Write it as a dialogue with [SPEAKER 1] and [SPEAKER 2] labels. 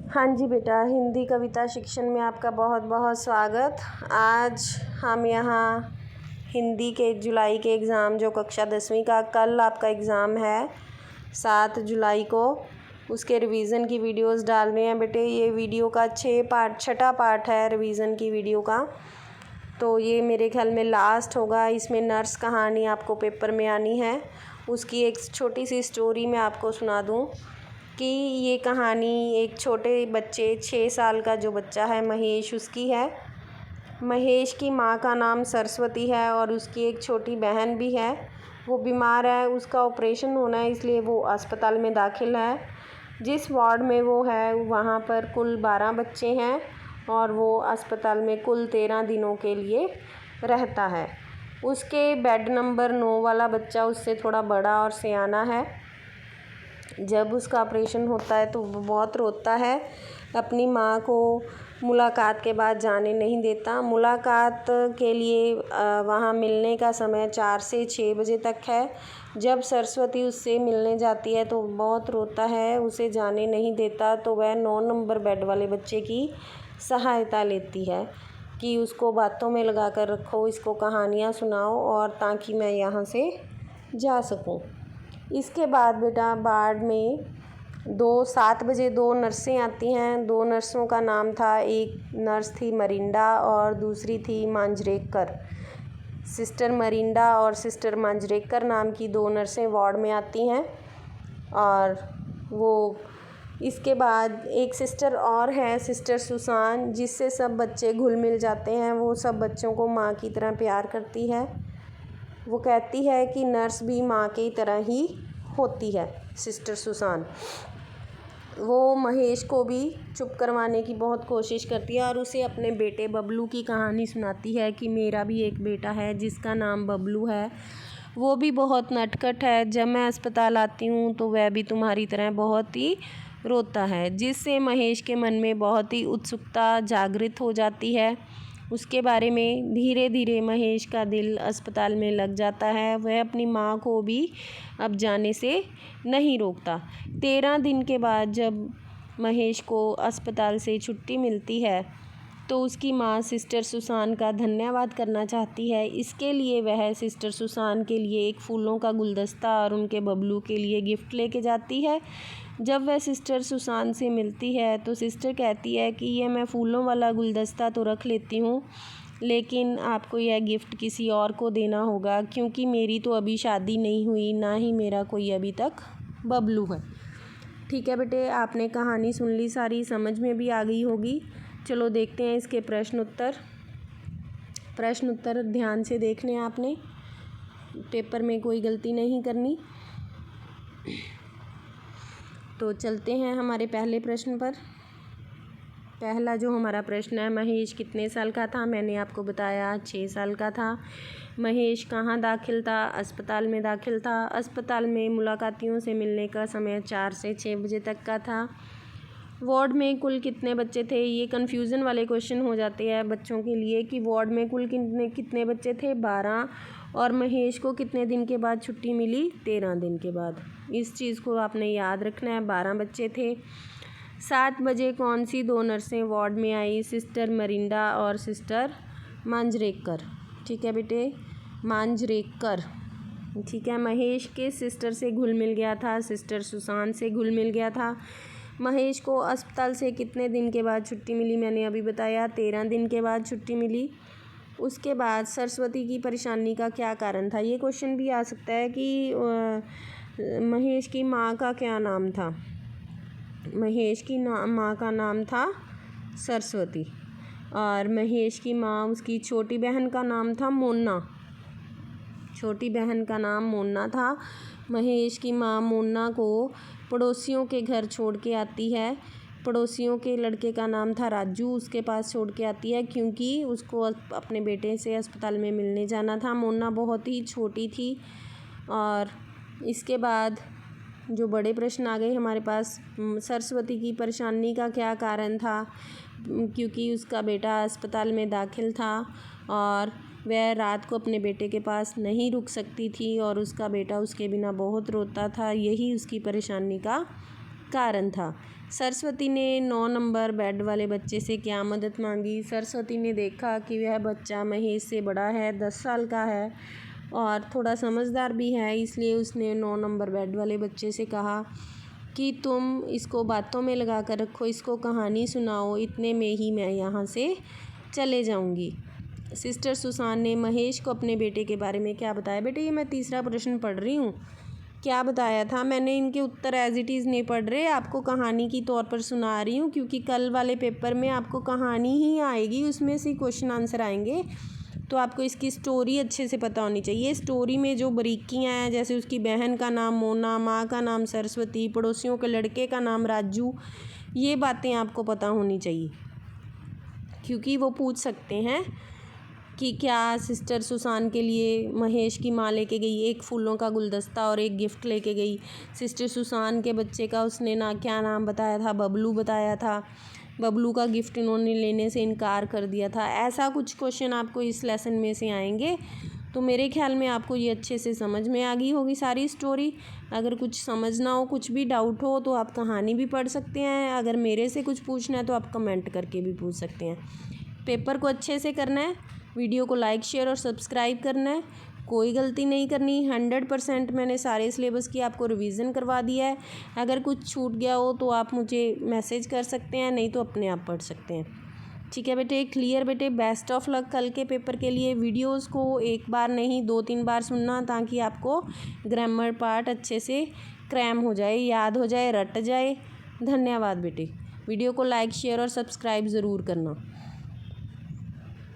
[SPEAKER 1] हाँ जी बेटा, हिंदी कविता शिक्षण में आपका बहुत बहुत स्वागत। आज हम यहाँ हिंदी के जुलाई के एग्ज़ाम जो कक्षा 10वीं का कल आपका एग्ज़ाम है 7 जुलाई को, उसके रिवीज़न की वीडियोस डाल रहे हैं बेटे। ये वीडियो का छठा पार्ट है रिवीज़न की वीडियो का। तो ये मेरे ख्याल में लास्ट होगा। इसमें नर्स कहानी आपको पेपर में आनी है, उसकी एक छोटी सी स्टोरी मैं आपको सुना दूँ कि ये कहानी एक छोटे बच्चे 6 साल का जो बच्चा है महेश, उसकी है। महेश की माँ का नाम सरस्वती है और उसकी एक छोटी बहन भी है। वो बीमार है, उसका ऑपरेशन होना है, इसलिए वो अस्पताल में दाखिल है। जिस वार्ड में वो है वहाँ पर कुल 12 बच्चे हैं और वो अस्पताल में कुल 13 दिनों के लिए रहता है। उसके बेड नंबर 9 वाला बच्चा उससे थोड़ा बड़ा और सियाना है। जब उसका ऑपरेशन होता है तो वो बहुत रोता है, अपनी माँ को मुलाकात के बाद जाने नहीं देता। मुलाकात के लिए वहाँ मिलने का समय 4 से 6 बजे तक है। जब सरस्वती उससे मिलने जाती है तो बहुत रोता है, उसे जाने नहीं देता। तो वह 9 नंबर बेड वाले बच्चे की सहायता लेती है कि उसको बातों में लगा कर रखो, इसको कहानियाँ सुनाओ और ताकि मैं यहाँ से जा सकूँ। इसके बाद बेटा वार्ड में 7 बजे 2 नर्सें आती हैं। 2 नर्सों का नाम था, एक नर्स थी मरिंडा और दूसरी थी मांजरेकर। सिस्टर मरिंडा और सिस्टर मांजरेकर नाम की 2 नर्सें वार्ड में आती हैं। और वो इसके बाद एक सिस्टर और है, सिस्टर सुसान, जिससे सब बच्चे घुल मिल जाते हैं। वो सब बच्चों को माँ की तरह प्यार करती है। वो कहती है कि नर्स भी माँ की तरह ही होती है, सिस्टर सुसान। वो महेश को भी चुप करवाने की बहुत कोशिश करती है और उसे अपने बेटे बबलू की कहानी सुनाती है कि मेरा भी एक बेटा है जिसका नाम बबलू है। वो भी बहुत नटखट है, जब मैं अस्पताल आती हूँ तो वह भी तुम्हारी तरह बहुत ही रोता है, जिससे महेश के मन में बहुत ही उत्सुकता जागृत हो जाती है। उसके बारे में धीरे धीरे महेश का दिल अस्पताल में लग जाता है। वह अपनी माँ को भी अब जाने से नहीं रोकता। 13 दिन के बाद जब महेश को अस्पताल से छुट्टी मिलती है तो उसकी माँ सिस्टर सुसान का धन्यवाद करना चाहती है। इसके लिए वह सिस्टर सुसान के लिए एक फूलों का गुलदस्ता और उनके बबलू के लिए गिफ्ट लेके जाती है। जब वह सिस्टर सुसान से मिलती है तो सिस्टर कहती है कि ये मैं फूलों वाला गुलदस्ता तो रख लेती हूँ, लेकिन आपको यह गिफ्ट किसी और को देना होगा, क्योंकि मेरी तो अभी शादी नहीं हुई, ना ही मेरा कोई अभी तक बबलू है। ठीक है बेटे, आपने कहानी सुन ली, सारी समझ में भी आ गई होगी। चलो देखते हैं इसके प्रश्न उत्तर ध्यान से देखने आपने, पेपर में कोई गलती नहीं करनी। तो चलते हैं हमारे पहले प्रश्न पर। पहला जो हमारा प्रश्न है, महेश कितने साल का था? मैंने आपको बताया 6 साल का था। महेश कहाँ दाखिल था? अस्पताल में दाखिल था। अस्पताल में मुलाकातियों से मिलने का समय 4 से 6 बजे तक का था। वार्ड में कुल कितने बच्चे थे? ये कन्फ्यूज़न वाले क्वेश्चन हो जाते हैं बच्चों के लिए कि वार्ड में कुल कितने बच्चे थे? 12। और महेश को कितने दिन के बाद छुट्टी मिली? 13 दिन के बाद। इस चीज़ को आपने याद रखना है, 12 बच्चे थे। 7 बजे कौन सी 2 नर्सें वार्ड में आई? सिस्टर मरिंडा और सिस्टर मांजरेकर। ठीक है बेटे, मांजरेकर। ठीक है, महेश के सिस्टर से घुल मिल गया था, सिस्टर सुसान से घुल मिल गया था। महेश को अस्पताल से कितने दिन के बाद छुट्टी मिली? मैंने अभी बताया 13 दिन के बाद छुट्टी मिली। उसके बाद सरस्वती की परेशानी का क्या कारण था? ये क्वेश्चन भी आ सकता है कि महेश की माँ का क्या नाम था? महेश की माँ का नाम था सरस्वती और महेश की माँ, उसकी छोटी बहन का नाम था मोना। छोटी बहन का नाम मोना था। महेश की माँ मोना को पड़ोसियों के घर छोड़ के आती है। पड़ोसियों के लड़के का नाम था राजू, उसके पास छोड़ के आती है क्योंकि उसको अपने बेटे से अस्पताल में मिलने जाना था। मोना बहुत ही छोटी थी। और इसके बाद जो बड़े प्रश्न आ गए हमारे पास, सरस्वती की परेशानी का क्या कारण था? क्योंकि उसका बेटा अस्पताल में दाखिल था और वह रात को अपने बेटे के पास नहीं रुक सकती थी और उसका बेटा उसके बिना बहुत रोता था। यही उसकी परेशानी का कारण था। सरस्वती ने 9 नंबर बेड वाले बच्चे से क्या मदद मांगी। सरस्वती ने देखा कि वह बच्चा महेश से बड़ा है, 10 साल का है और थोड़ा समझदार भी है, इसलिए उसने 9 नंबर बेड वाले बच्चे से कहा कि तुम इसको बातों में लगा कर रखो, इसको कहानी सुनाओ, इतने में ही मैं यहाँ से चले जाऊँगी। सिस्टर सुसान ने महेश को अपने बेटे के बारे में क्या बताया। बेटे ये मैं तीसरा प्रश्न पढ़ रही हूँ, क्या बताया था मैंने, इनके उत्तर एज इट इज़ नहीं पढ़ रहे, आपको कहानी की तौर पर सुना रही हूँ, क्योंकि कल वाले पेपर में आपको कहानी ही आएगी, उसमें से क्वेश्चन आंसर आएंगे, तो आपको इसकी स्टोरी अच्छे से पता होनी चाहिए। स्टोरी में जो बारीकियाँ हैं, जैसे उसकी बहन का नाम मोना, माँ का नाम सरस्वती, पड़ोसियों के लड़के का नाम राजू, ये बातें आपको पता होनी चाहिए, क्योंकि वो पूछ सकते हैं कि क्या सिस्टर सुसान के लिए महेश की माँ लेके गई एक फूलों का गुलदस्ता और एक गिफ्ट लेके गई। सिस्टर सुसान के बच्चे का उसने क्या नाम बताया था, बबलू बताया था, बबलू का गिफ्ट इन्होंने लेने से इनकार कर दिया था। ऐसा कुछ क्वेश्चन आपको इस लेसन में से आएंगे, तो मेरे ख्याल में आपको ये अच्छे से समझ में आ गई होगी सारी स्टोरी। अगर कुछ समझ ना हो, कुछ भी डाउट हो, तो आप कहानी भी पढ़ सकते हैं, अगर मेरे से कुछ पूछना है तो आप कमेंट करके भी पूछ सकते हैं। पेपर को अच्छे से करना है, वीडियो को लाइक शेयर और सब्सक्राइब करना है, कोई गलती नहीं करनी। 100% मैंने सारे सिलेबस की आपको रिवीजन करवा दिया है। अगर कुछ छूट गया हो तो आप मुझे मैसेज कर सकते हैं, नहीं तो अपने आप पढ़ सकते हैं। ठीक है बेटे, क्लियर बेटे, बेस्ट ऑफ लक कल के पेपर के लिए। वीडियोस को एक बार नहीं 2-3 बार सुनना, ताकि आपको ग्रामर पार्ट अच्छे से क्रैम हो जाए, याद हो जाए, रट जाए। धन्यवाद बेटे। वीडियो को लाइक शेयर और सब्सक्राइब ज़रूर करना।